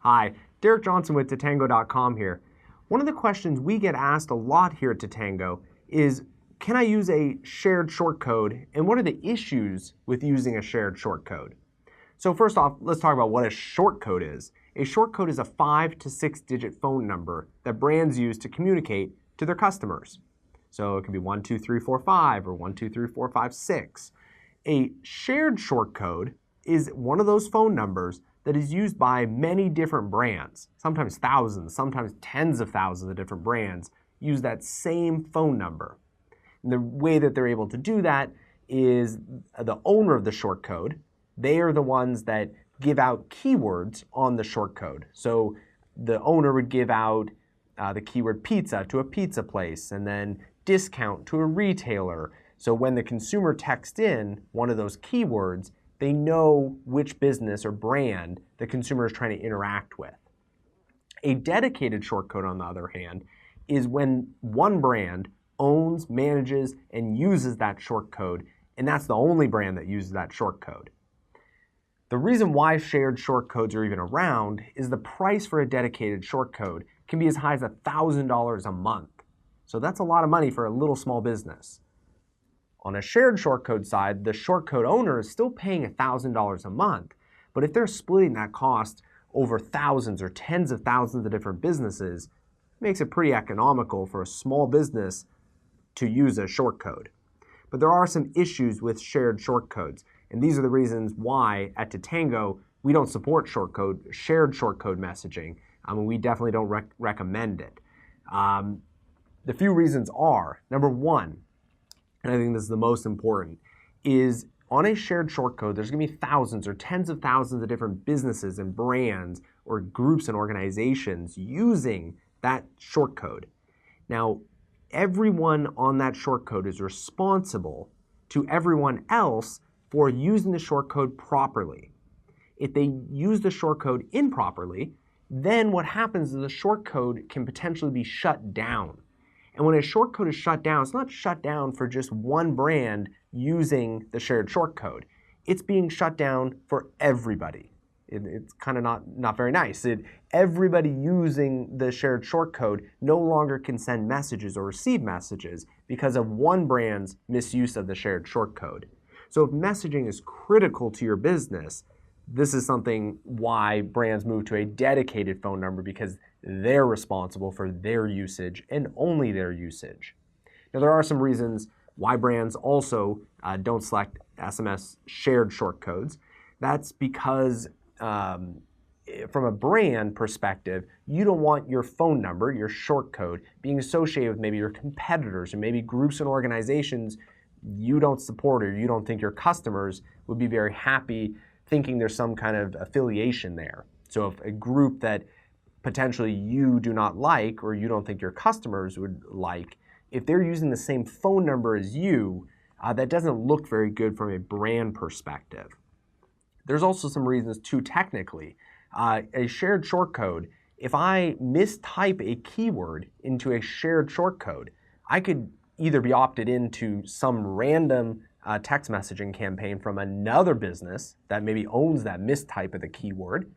Hi, Derek Johnson with Tatango.com here. One of the questions we get asked a lot here at Tatango is, can I use a shared shortcode, and what are the issues with using a shared shortcode? So first off, let's talk about what a shortcode is. A shortcode is a 5 to 6 digit phone number that brands use to communicate to their customers. So it could be 12345 or 123456. A shared shortcode is one of those phone numbers that is used by many different brands, sometimes thousands, sometimes tens of thousands of different brands use that same phone number. And the way that they're able to do that is the owner of the shortcode. They are the ones that give out keywords on the shortcode. So the owner would give out the keyword pizza to a pizza place, and then discount to a retailer. So when the consumer texts in one of those keywords, they know which business or brand the consumer is trying to interact with. A dedicated shortcode, on the other hand, is when one brand owns, manages, and uses that shortcode, and that's the only brand that uses that shortcode. The reason why shared shortcodes are even around is the price for a dedicated shortcode can be as high as $1,000 a month. So that's a lot of money for a little small business. On a shared shortcode side, the shortcode owner is still paying $1,000 a month, but if they're splitting that cost over thousands or tens of thousands of different businesses, it makes it pretty economical for a small business to use a shortcode. But there are some issues with shared shortcodes, and these are the reasons why at Tatango we don't support shared shortcode messaging. We definitely don't recommend it. The few reasons are, number one, and I think this is the most important, is on a shared shortcode, there's going to be thousands or tens of thousands of different businesses and brands or groups and organizations using that shortcode. Now, everyone on that shortcode is responsible to everyone else for using the shortcode properly. If they use the shortcode improperly, then what happens is the shortcode can potentially be shut down. And when a shortcode is shut down, it's not shut down for just one brand using the shared shortcode. It's being shut down for everybody. It's kind of not very nice. Everybody using the shared shortcode no longer can send messages or receive messages because of one brand's misuse of the shared shortcode. So if messaging is critical to your business, this is something why brands move to a dedicated phone number, because they're responsible for their usage and only their usage. Now, there are some reasons why brands also don't select SMS shared shortcodes. That's because from a brand perspective, you don't want your phone number, your shortcode, being associated with maybe your competitors or maybe groups and organizations you don't support or you don't think your customers would be very happy thinking there's some kind of affiliation there. So if a group that potentially you do not like or you don't think your customers would like, if they're using the same phone number as you, that doesn't look very good from a brand perspective. There's also some reasons too technically. A shared shortcode, if I mistype a keyword into a shared shortcode, I could either be opted into some random text messaging campaign from another business that maybe owns that mistype of the keyword,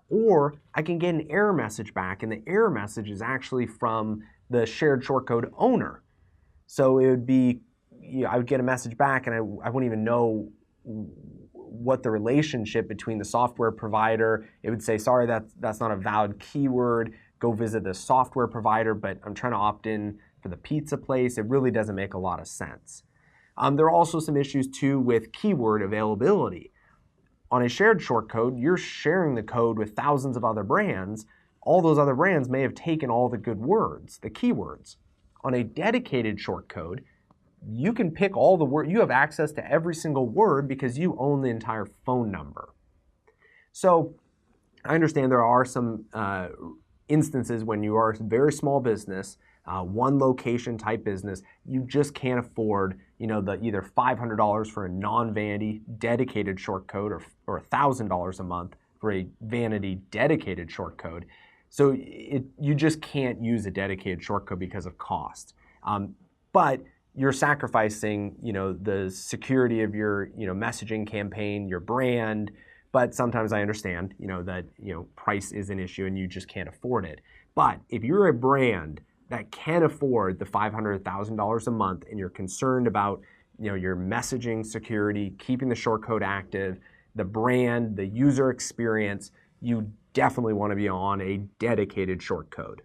or I can get an error message back, and the error message is actually from the shared shortcode owner. So it would be, I would get a message back and I wouldn't even know what the relationship between the software provider. It would say, sorry, that's not a valid keyword, go visit the software provider, but I'm trying to opt in for the pizza place. It really doesn't make a lot of sense. There are also some issues too with keyword availability. On a shared shortcode, you're sharing the code with thousands of other brands. All those other brands may have taken all the good words, the keywords. On a dedicated shortcode, you can pick all the words. You have access to every single word because you own the entire phone number. So I understand there are some instances when you are a very small business, one location type business, you just can't afford, the either $500 for a non-vanity dedicated shortcode or $1,000 a month for a vanity dedicated shortcode. So you just can't use a dedicated shortcode because of cost. But you're sacrificing, the security of your, messaging campaign, your brand, But sometimes I understand, that, price is an issue and you just can't afford it. But if you're a brand that can afford the $500,000 a month and you're concerned about, your messaging security, keeping the shortcode active, the brand, the user experience, you definitely want to be on a dedicated shortcode.